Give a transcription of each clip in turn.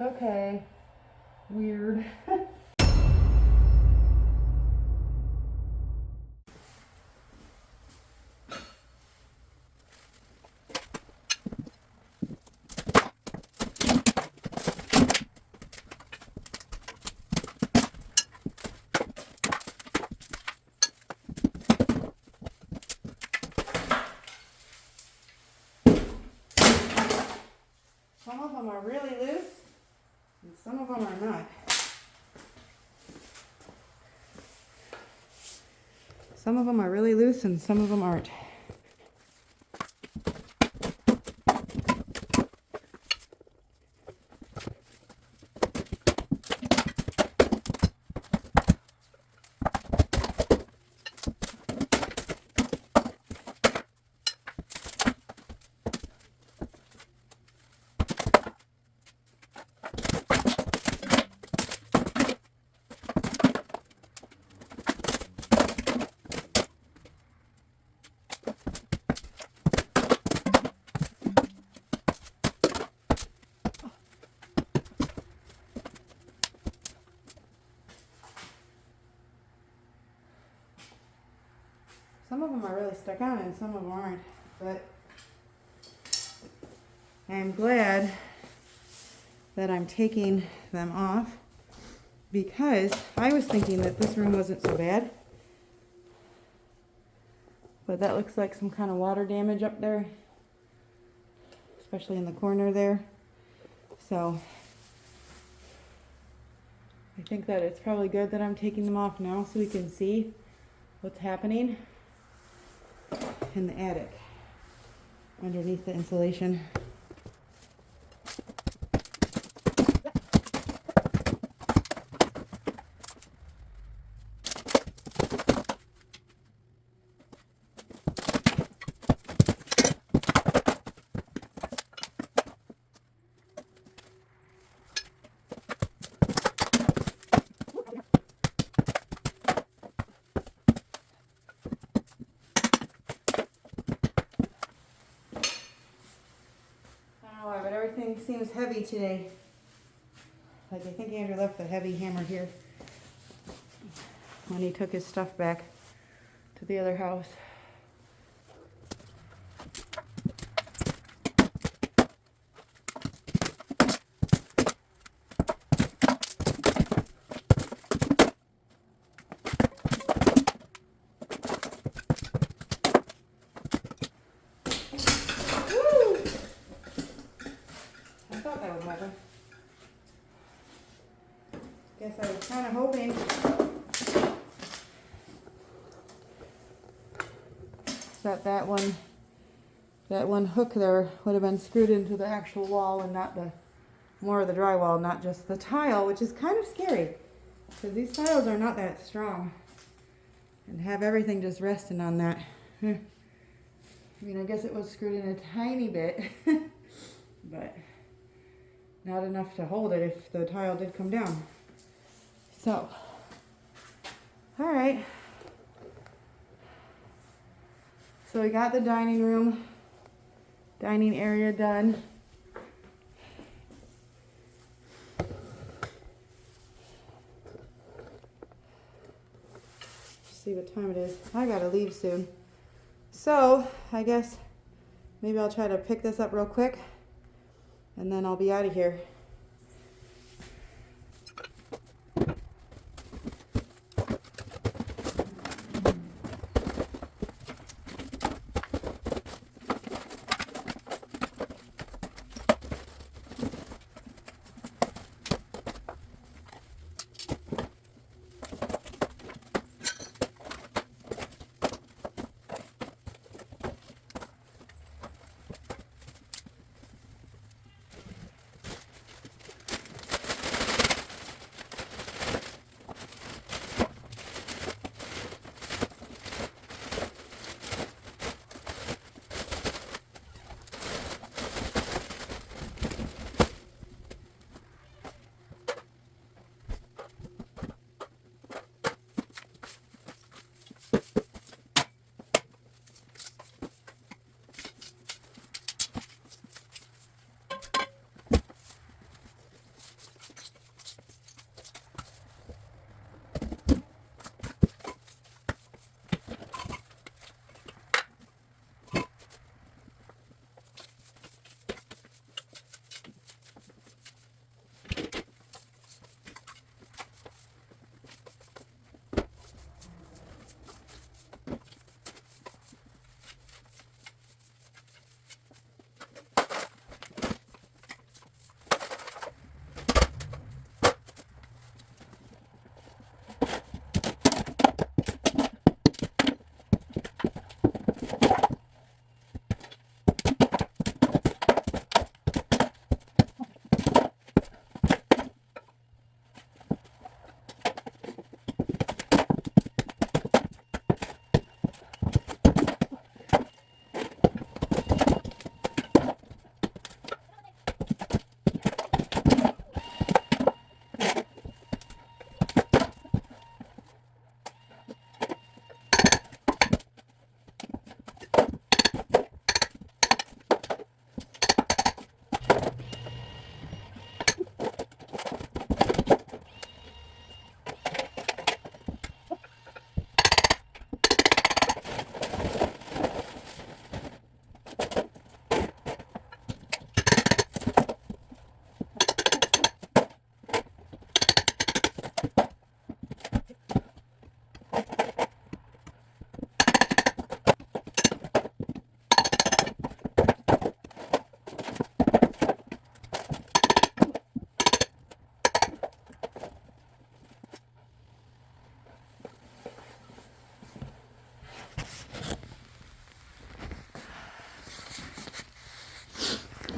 Okay. Weird. Some of them are really loose, and some of them are not. Some of them are really loose, and some of them aren't. Some of them are really stuck on and some of them aren't, but I'm glad that I'm taking them off because I was thinking that this room wasn't so bad, but that looks like some kind of water damage up there, especially in the corner there. So I think that it's probably good that I'm taking them off now so we can see what's happening in the attic underneath the insulation. Everything seems heavy today. Like I think Andrew left the heavy hammer here when he took his stuff back to the other house. Guess I was kind of hoping that that one hook there would have been screwed into the actual wall and not the more of the drywall, not just the tile, which is kind of scary because these tiles are not that strong, and have everything just resting on that. I mean, I guess it was screwed in a tiny bit, but not enough to hold it if the tile did come down. So, all right. So we got the dining area done. Let's see what time it is. I gotta leave soon. So, I guess maybe I'll try to pick this up real quick and then I'll be out of here.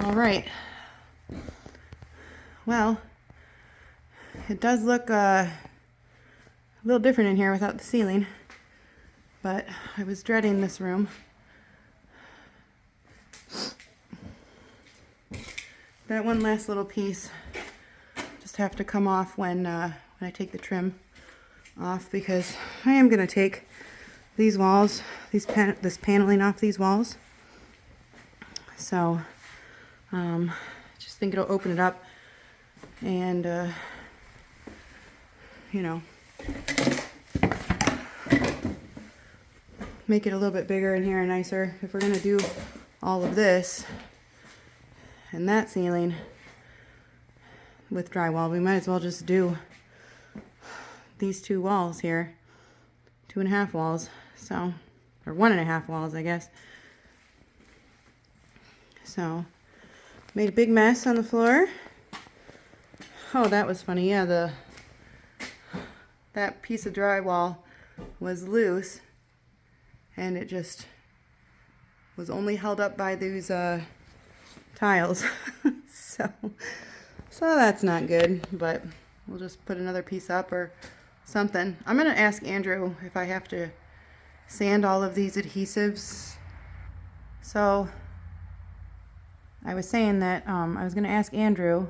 All right. Well, it does look a little different in here without the ceiling, but I was dreading this room. That one last little piece just have to come off when I take the trim off, because I am going to take these walls, this paneling off these walls. So just think it'll open it up and you know, make it a little bit bigger in here and nicer. If we're going to do all of this and that ceiling with drywall, we might as well just do these 2 walls here, 2.5 walls, so, or 1.5 walls, I guess. So, made a big mess on the floor. Oh, that was funny. Yeah, that piece of drywall was loose, and it just was only held up by these tiles. so that's not good, but we'll just put another piece up or something. I'm gonna ask Andrew if I have to sand all of these adhesives. So I was saying that I was gonna ask Andrew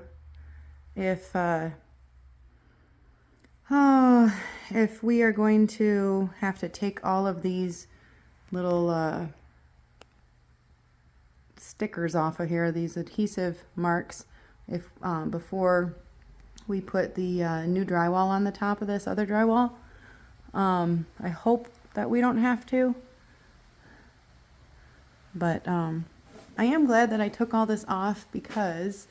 if we are going to have to take all of these little stickers off of here, these adhesive marks, if before we put the new drywall on the top of this other drywall. I hope that we don't have to, but I am glad that I took all this off, because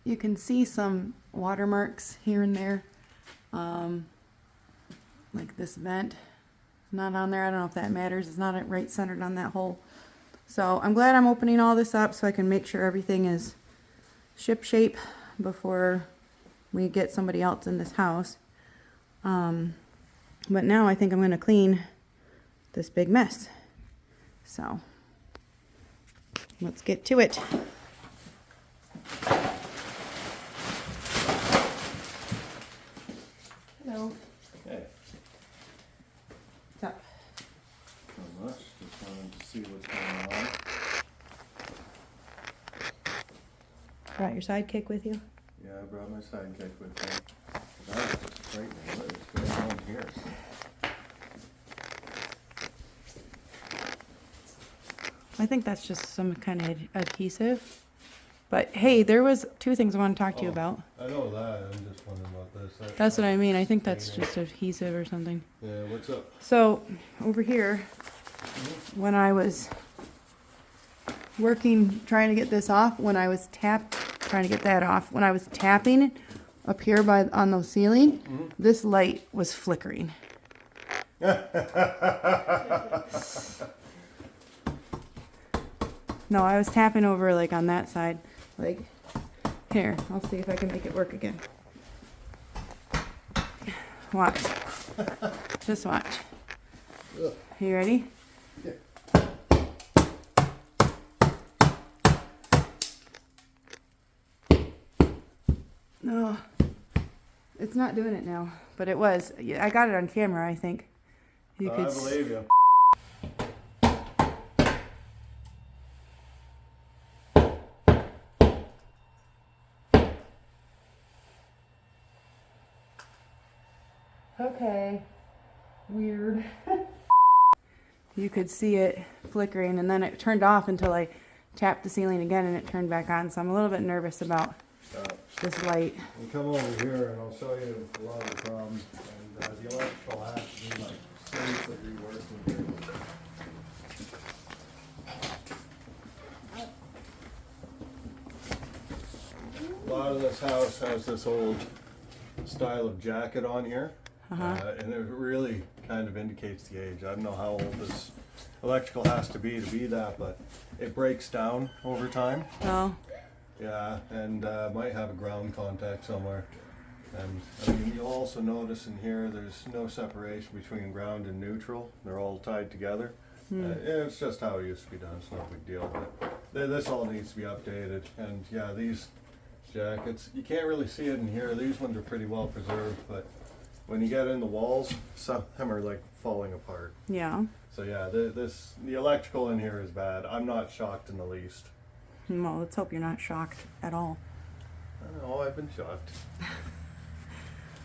you can see some watermarks here and there, like this vent is not on there. I don't know if that matters. It's not right centered on that hole. So I'm glad I'm opening all this up so I can make sure everything is ship shape before we get somebody else in this house. But now I think I'm going to clean this big mess. So let's get to it. Hello. Hey. What's up? Not much. Just wanted to see what's going on. Brought your sidekick with you? Yeah, I brought my sidekick with me. That was just frightening. What is going on here? I think that's just some kind of adhesive. But hey, there was 2 things I want to talk to you about. I know that. I'm just wondering about this. That's what I mean. I think that's just adhesive or something. Yeah, what's up? So over here, when I was working, trying to get this off, when I was trying to get that off, when I was tapping up here on the ceiling, this light was flickering. No, I was tapping over like on that side. Like, here, I'll see if I can make it work again. Watch. Just watch. You ready? Yeah. No, it's not doing it now, but it was. I got it on camera, I think. You could. I believe you. Okay. Weird. You could see it flickering, and then it turned off until I tapped the ceiling again, and it turned back on. So I'm a little bit nervous about this light. We'll come over here and I'll show you a lot of the problems. And the electrical has to be like seriously reworking here. A lot of this house has this old style of jacket on here, and it really kind of indicates the age. I don't know how old this electrical has to be that, but it breaks down over time. Oh. Yeah, and might have a ground contact somewhere. And I mean, you'll also notice in here there's no separation between ground and neutral. They're all tied together. Yeah, it's just how it used to be done. It's no big deal. But this all needs to be updated. And yeah, these jackets, you can't really see it in here. These ones are pretty well preserved, but when you get in the walls, some of them are like falling apart. Yeah. So yeah, the electrical in here is bad. I'm not shocked in the least. Well, let's hope you're not shocked at all. I know, I've been shocked.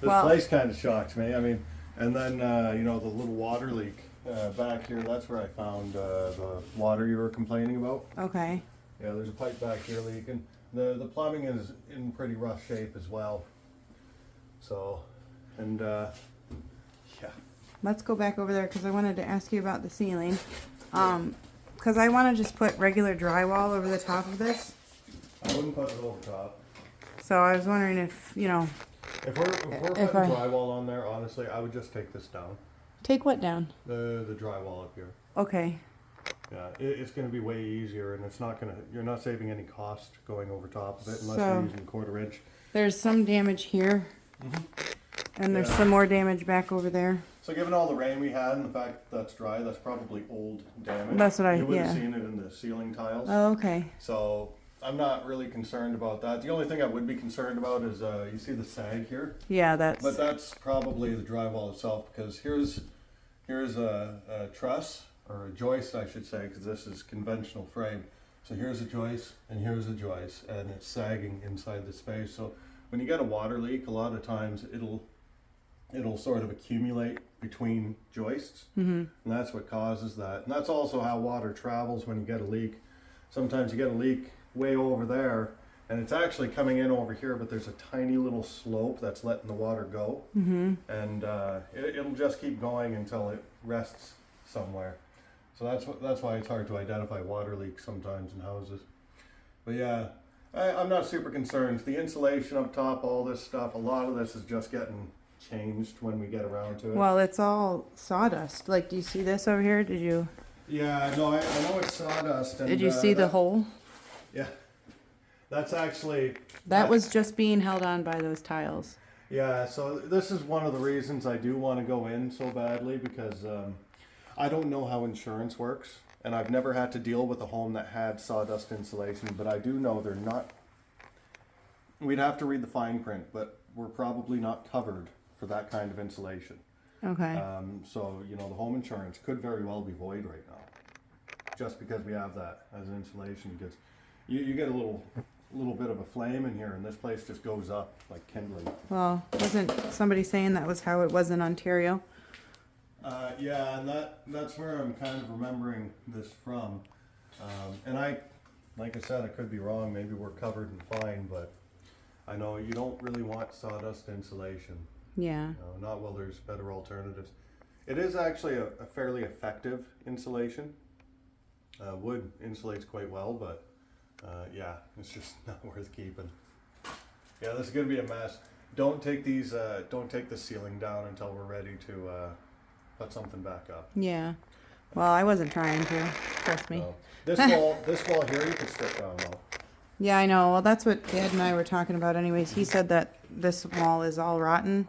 This Well, place kind of shocked me. I mean, and then you know, the little water leak back here. That's where I found the water you were complaining about. okay. Yeah, there's a pipe back here leaking. The plumbing is in pretty rough shape as well. So, and yeah. Let's go back over there because I wanted to ask you about the ceiling. Because I want to just put regular drywall over the top of this. I wouldn't put it over top. So I was wondering if, you know, If we're putting drywall on there, honestly, I would just take this down. take what down? The drywall up here. Okay. Yeah, it's going to be way easier, and it's not going to. You're not saving any cost going over top of it unless So- you're using 1/4 inch. There's some damage here. And there's Yeah. some more damage back over there. So given all the rain we had and the fact that that's dry, that's probably old damage. That's what You would have yeah. seen it in the ceiling tiles. Oh, okay. So I'm not really concerned about that. The only thing I would be concerned about is you see the sag here, Yeah, that's. but that's probably the drywall itself, because here's a truss, or a joist I should say, because this is conventional frame. So here's a joist and here's a joist, and it's sagging inside the space. So when you get a water leak, a lot of times it'll sort of accumulate between joists, and that's what causes that. And that's also how water travels when you get a leak. Sometimes you get a leak way over there, and it's actually coming in over here, but there's a tiny little slope that's letting the water go, and it'll just keep going until it rests somewhere. So that's why it's hard to identify water leaks sometimes in houses. But yeah, I'm not super concerned. The insulation up top, all this stuff, a lot of this is just getting changed when we get around to it. Well, it's all sawdust. Like, do you see this over here? Did you? Yeah, no, I know it's sawdust. And, Did you see the hole? Yeah, that's actually. That was just being held on by those tiles. Yeah, so this is one of the reasons I do want to go in so badly, because I don't know how insurance works, and I've never had to deal with a home that had sawdust insulation, but I do know they're not. We'd have to read the fine print, but we're probably not covered for that kind of insulation. Okay. So, you know, the home insurance could very well be void right now, just because we have that as an insulation, because you get a little bit of a flame in here, and this place just goes up like kindling. Well, wasn't somebody saying that was how it was in Ontario? Yeah, and that's where I'm kind of remembering this from. And like I said, I could be wrong. Maybe we're covered and fine, but I know you don't really want sawdust insulation. Yeah. No, not while there's better alternatives. It is actually a fairly effective insulation. Wood insulates quite well, but yeah, it's just not worth keeping. Yeah, this is gonna be a mess. Don't take these. Don't take the ceiling down until we're ready to put something back up. Yeah. Well, I wasn't trying to. Trust me. No. This wall here, you could strip down though. Yeah, I know. Well, that's what Dad and I were talking about anyways. He said that this wall is all rotten.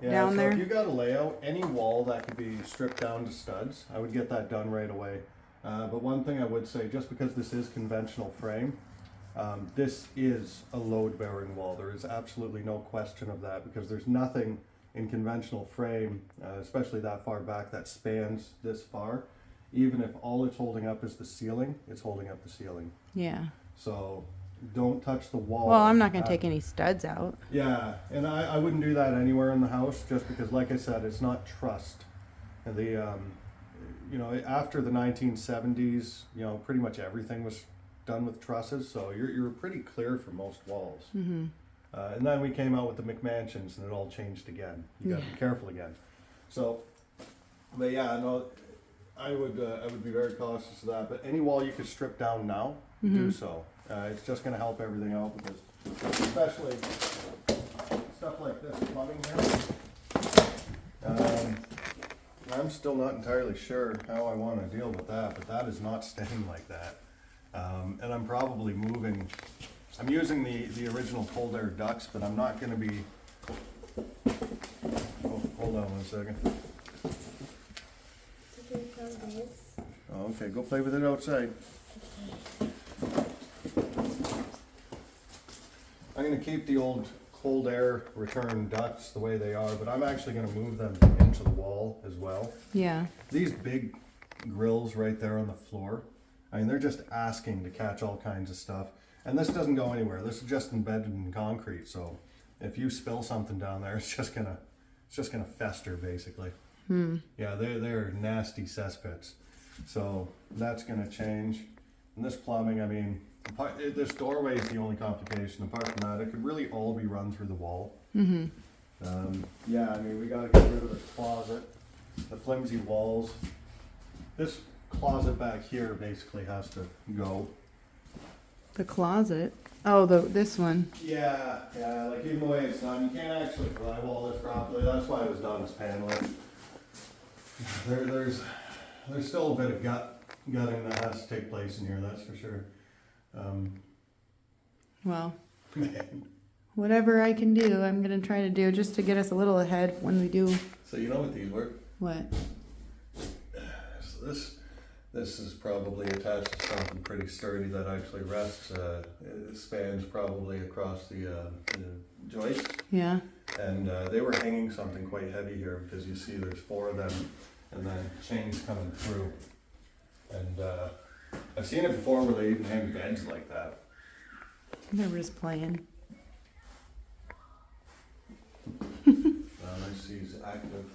Yeah, Down so there? if you got a layout, any wall that could be stripped down to studs, I would get that done right away. But one thing I would say, just because this is conventional frame, this is a load-bearing wall. There is absolutely no question of that, because there's nothing in conventional frame, especially that far back, that spans this far. Even if all it's holding up is the ceiling, it's holding up the ceiling. Yeah. So don't touch the wall. Well, I'm not going to take any studs out. Yeah, and I wouldn't do that anywhere in the house, just because, like I said, it's not trussed. And you know, after the 1970s, you know, pretty much everything was done with trusses, so you're pretty clear for most walls. Mm-hmm. And then we came out with the McMansions, and it all changed again. You got to be careful again. So, but yeah, no, I would be very cautious of that. But any wall you could strip down now, do so. It's just going to help everything out, because especially stuff like this plumbing here. I'm still not entirely sure how I want to deal with that, but that is not staying like that. And I'm probably moving. I'm using the original cold air ducts, but I'm not going to be. Oh, hold on one second. Oh, okay, go play with it outside. I'm gonna keep the old cold air return ducts the way they are, but I'm actually gonna move them into the wall as well. Yeah. These big grills right there on the floor, I mean, they're just asking to catch all kinds of stuff. And this doesn't go anywhere. This is just embedded in concrete, so if you spill something down there, it's just gonna fester basically. Yeah, they're nasty cesspits. So that's gonna change. And this plumbing, I mean, this doorway is the only complication. Apart from that, it could really all be run through the wall. Yeah, I mean, we gotta get rid of this closet, the flimsy walls. This closet back here basically has to go. The closet? Oh, this one. Yeah, like even the way it's done, you can't actually drywall this properly. That's why it was done as paneling. There's still a bit of gutting that has to take place in here, that's for sure. Well, Man. whatever I can do, I'm gonna try to do just to get us a little ahead when we do. So you know what these were? What? So this is probably attached to something pretty sturdy that actually rests. It spans probably across the joist. Yeah. And they were hanging something quite heavy here because you see there's 4 of them and then chains coming through. And I've seen it before where they even hang beds like that. They were just playing. I see he's active.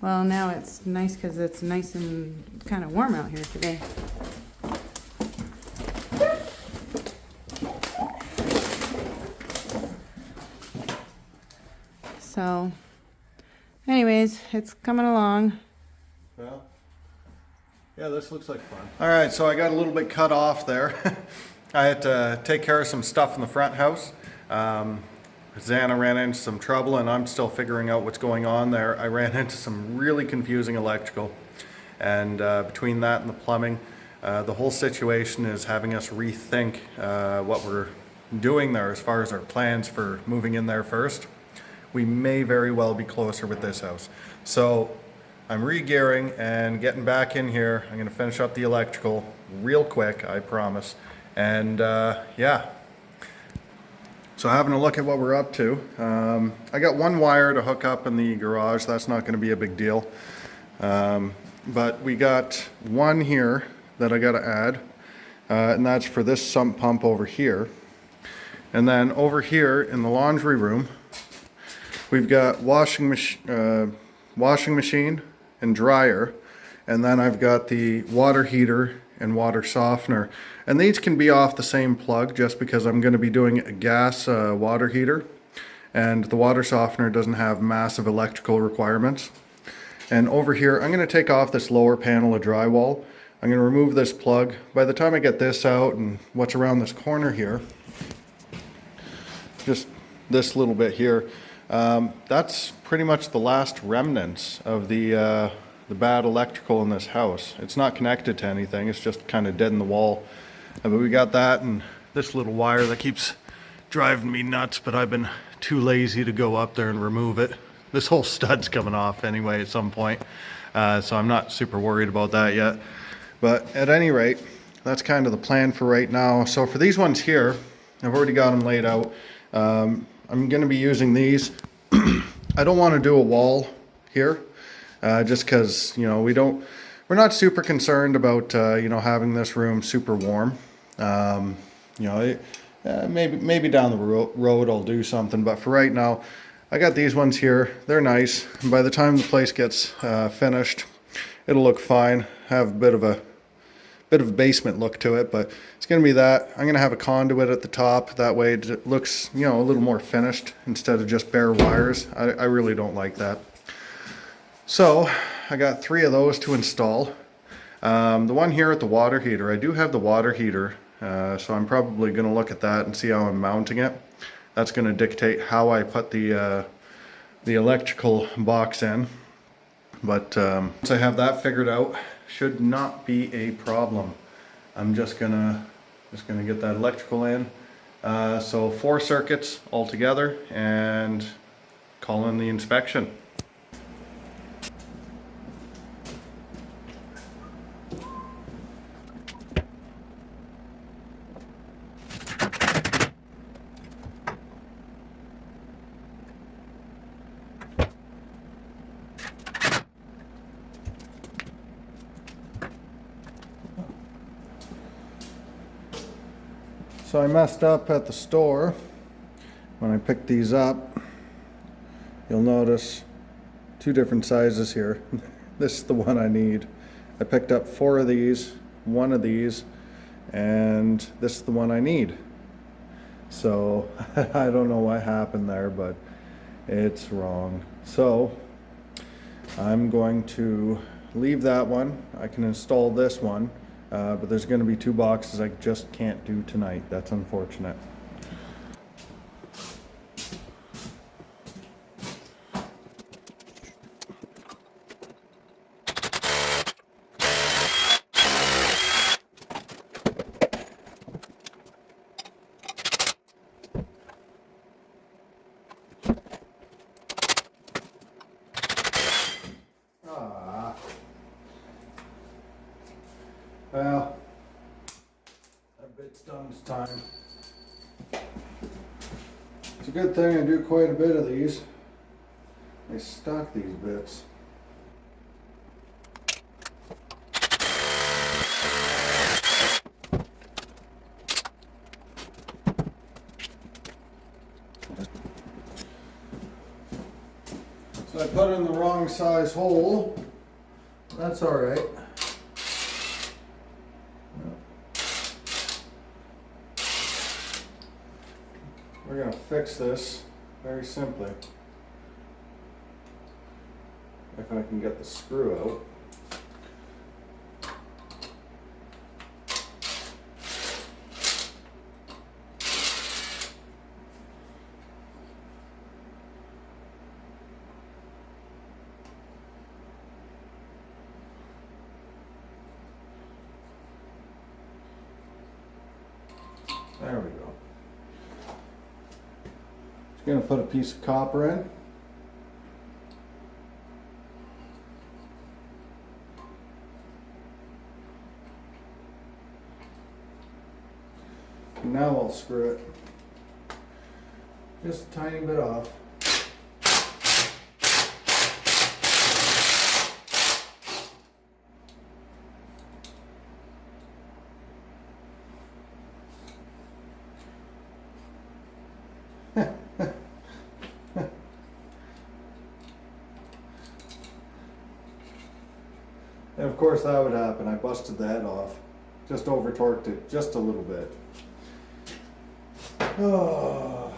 Well, now it's nice because it's nice and kind of warm out here today. So, anyways, it's coming along. Well, yeah, this looks like fun. All right, so I got a little bit cut off there. I had to take care of some stuff in the front house. Xana ran into some trouble and I'm still figuring out what's going on there. I ran into some really confusing electrical, and between that and the plumbing, the whole situation is having us rethink what we're doing there as far as our plans for moving in there first. We may very well be closer with this house. So I'm re-gearing and getting back in here. I'm gonna finish up the electrical real quick, I promise. And yeah. So having a look at what we're up to. I got 1 wire to hook up in the garage. That's not gonna be a big deal. But we got 1 here that I gotta add. And that's for this sump pump over here. And then over here in the laundry room, we've got washing machine and dryer, and then I've got the water heater and water softener. And these can be off the same plug just because I'm going to be doing a gas water heater, and the water softener doesn't have massive electrical requirements. And over here, I'm going to take off this lower panel of drywall. I'm going to remove this plug. By the time I get this out and what's around this corner here, just this little bit here, that's pretty much the last remnants of the bad electrical in this house. It's not connected to anything, it's just kind of dead in the wall. But we got that and this little wire that keeps driving me nuts, but I've been too lazy to go up there and remove it. This whole stud's coming off anyway at some point, so I'm not super worried about that yet. But at any rate, that's kind of the plan for right now. So for these ones here, I've already got them laid out. I'm going to be using these. I don't want to do a wall here, just because, you know, we're not super concerned about, you know, having this room super warm. You know, maybe down the road I'll do something, but for right now, I got these ones here. They're nice. And by the time the place gets finished, it'll look fine. Have a bit of a basement look to it, but it's going to be that. I'm going to have a conduit at the top. That way it looks, you know, a little more finished instead of just bare wires. I really don't like that. So I got 3 of those to install. The one here at the water heater, I do have the water heater, so I'm probably going to look at that and see how I'm mounting it. That's going to dictate how I put the electrical box in. But once I have that figured out, should not be a problem. I'm just gonna get that electrical in. So 4 circuits altogether, and call in the inspection. So I messed up at the store when I picked these up. You'll notice two different sizes here. This is the one I need. I picked up 4 of these, 1 of these, and this is the one I need. So I don't know what happened there, but it's wrong. So I'm going to leave that one. I can install this one, but there's going to be 2 boxes I just can't do tonight. That's unfortunate. Well, that bit's done this time. It's a good thing I do quite a bit of these. I stock these bits. So I put in the wrong size hole. That's all right. We're going to fix this very simply. If I can get the screw out. There we go. Just going to put a piece of copper in. And now I'll screw it just a tiny bit off. And of course that would happen. I busted that off. Just over torqued it just a little bit. Oh.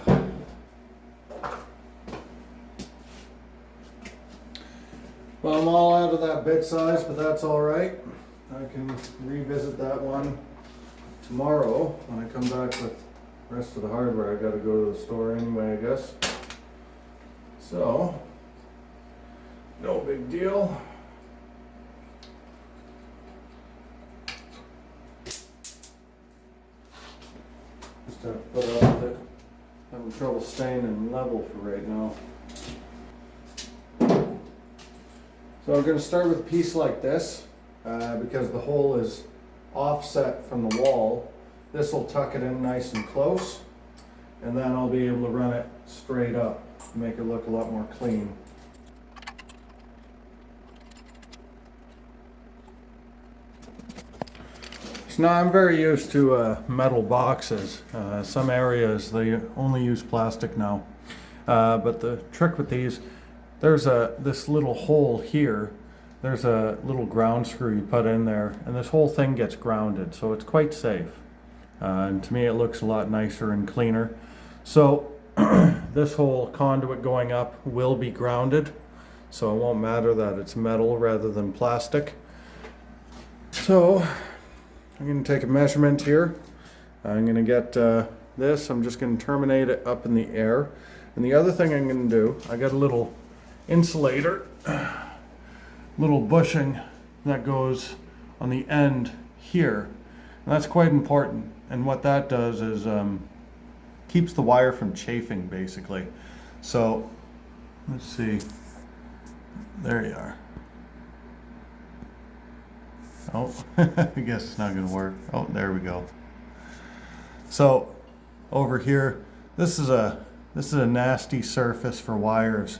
Well, I'm all out of that bit size, but that's all right. I can revisit that one tomorrow when I come back with the rest of the hardware. I gotta go to the store anyway, I guess. So, no big deal. Just have to put up with it. Having trouble staying in level for right now. So I'm going to start with a piece like this because the hole is offset from the wall. This will tuck it in nice and close, and then I'll be able to run it straight up to make it look a lot more clean. Now I'm very used to metal boxes. Some areas they only use plastic now. But the trick with these, there's this little hole here. There's a little ground screw you put in there, and this whole thing gets grounded, so it's quite safe. And to me it looks a lot nicer and cleaner. So this whole conduit going up will be grounded, so it won't matter that it's metal rather than plastic. So I'm going to take a measurement here. I'm going to get this. I'm just going to terminate it up in the air. And the other thing I'm going to do, I got a little insulator, little bushing that goes on the end here. And that's quite important. And what that does is keeps the wire from chafing, basically. So let's see. There you are. Oh, I guess it's not going to work. Oh, there we go. So over here, this is a nasty surface for wires.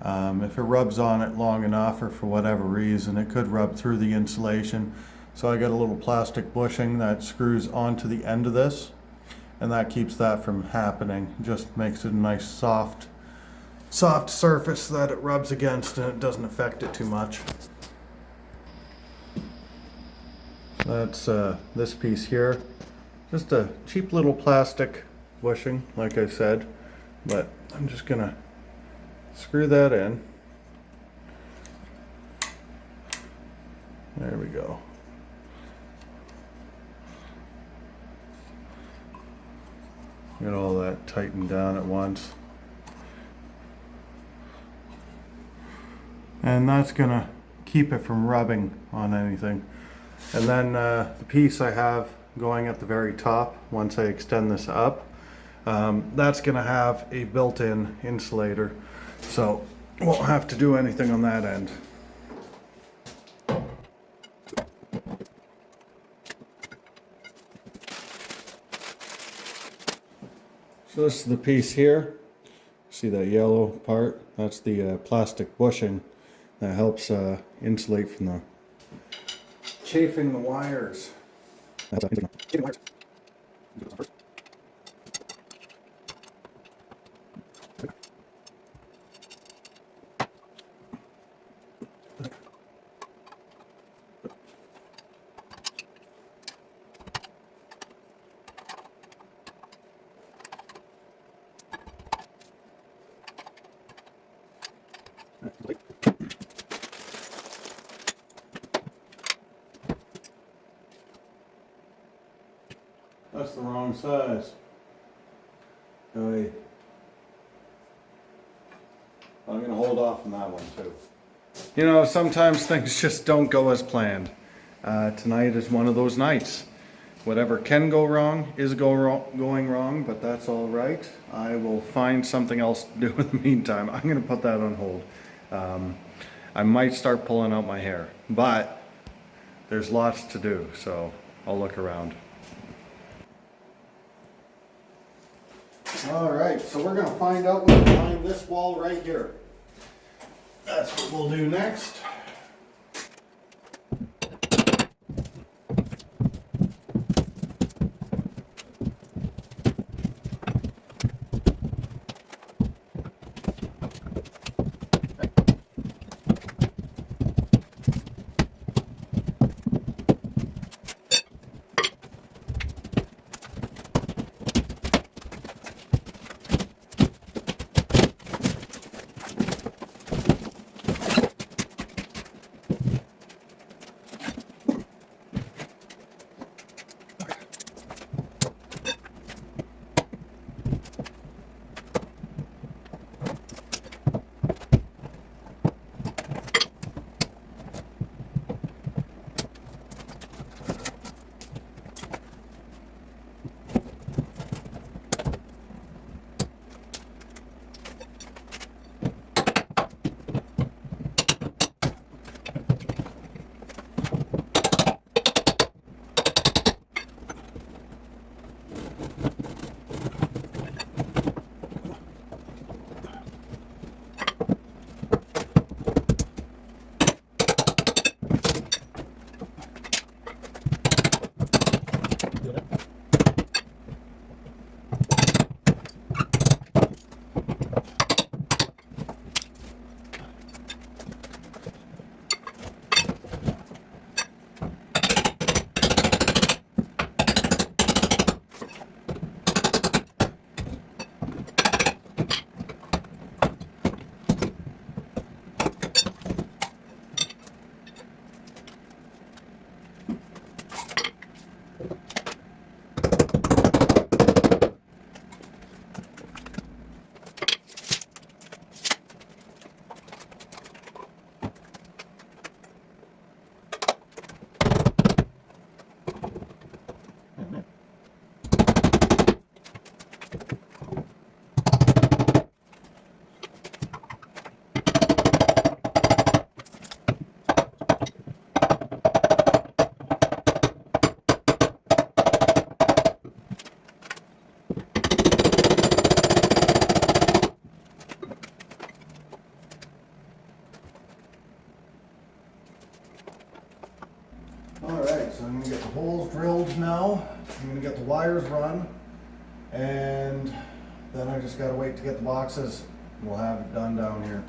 If it rubs on it long enough, or for whatever reason, it could rub through the insulation. So I got a little plastic bushing that screws onto the end of this, and that keeps that from happening. Just makes it a nice soft surface that it rubs against, and it doesn't affect it too much. That's this piece here. Just a cheap little plastic bushing, like I said, but I'm just gonna screw that in. There we go. Get all that tightened down at once. And that's gonna keep it from rubbing on anything. And then the piece I have going at the very top, once I extend this up, that's gonna have a built-in insulator, so won't have to do anything on that end. So this is the piece here. See that yellow part? That's the plastic bushing that helps insulate from the chafing the wires. That's chafing the wires. That's the wrong size. I'm gonna hold off on that one too. You know, sometimes things just don't go as planned. Tonight is one of those nights. Whatever can go wrong is going wrong, but that's all right. I will find something else to do in the meantime. I'm gonna put that on hold. I might start pulling out my hair, but there's lots to do, so I'll look around. All right, so we're gonna find out what's behind this wall right here. That's what we'll do next. So I'm going to get the holes drilled now. I'm going to get the wires run. gotta wait to get the boxes. We'll have it done down here.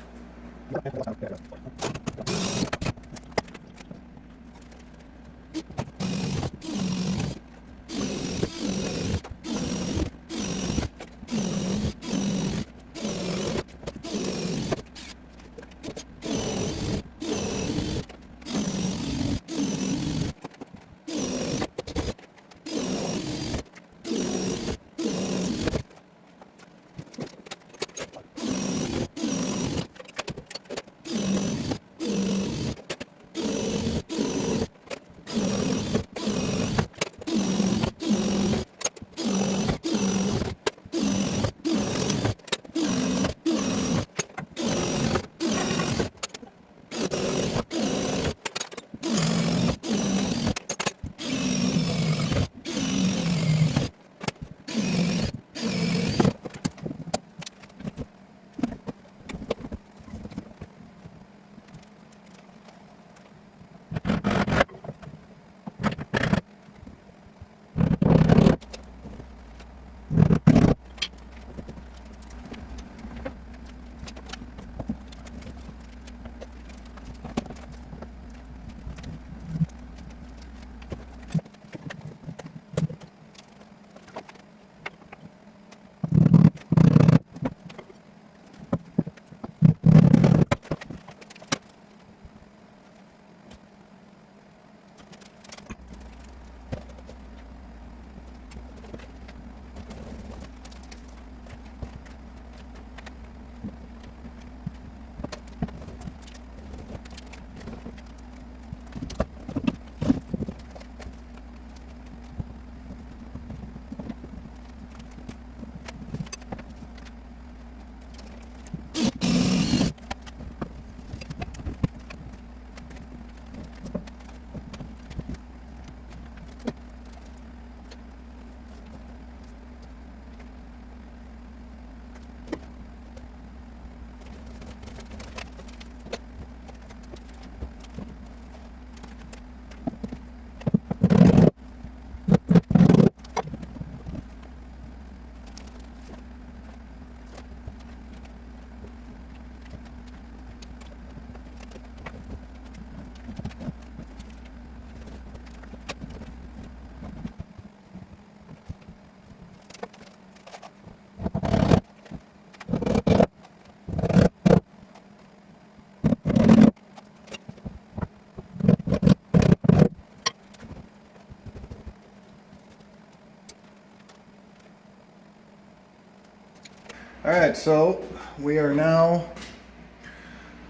Alright, so we are now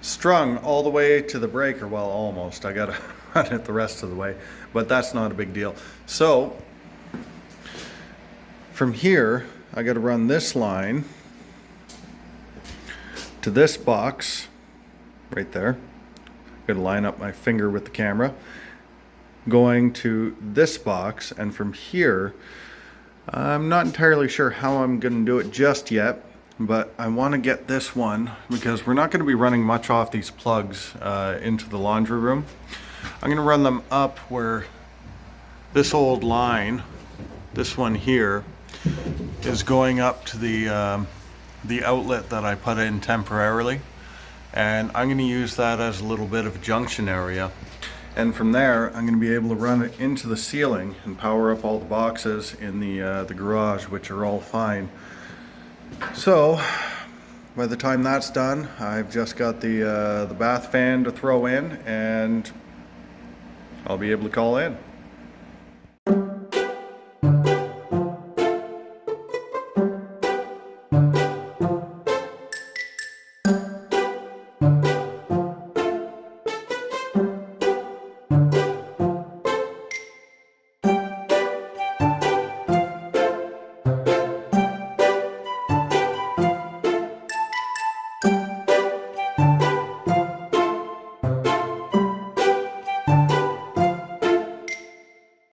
strung all the way to the breaker. Well, almost. I gotta run it the rest of the way, but that's not a big deal. So from here, I gotta run this line to this box right there. Gotta line up my finger with the camera. Going to this box, and from here, I'm not entirely sure how I'm gonna do it just yet. But I want to get this one because we're not going to be running much off these plugs into the laundry room. I'm going to run them up where this old line, this one here, is going up to the outlet that I put in temporarily. And I'm going to use that as a little bit of a junction area. And from there, I'm going to be able to run it into the ceiling and power up all the boxes in the garage, which are all fine. So, by the time that's done, I've just got the bath fan to throw in, and I'll be able to call in.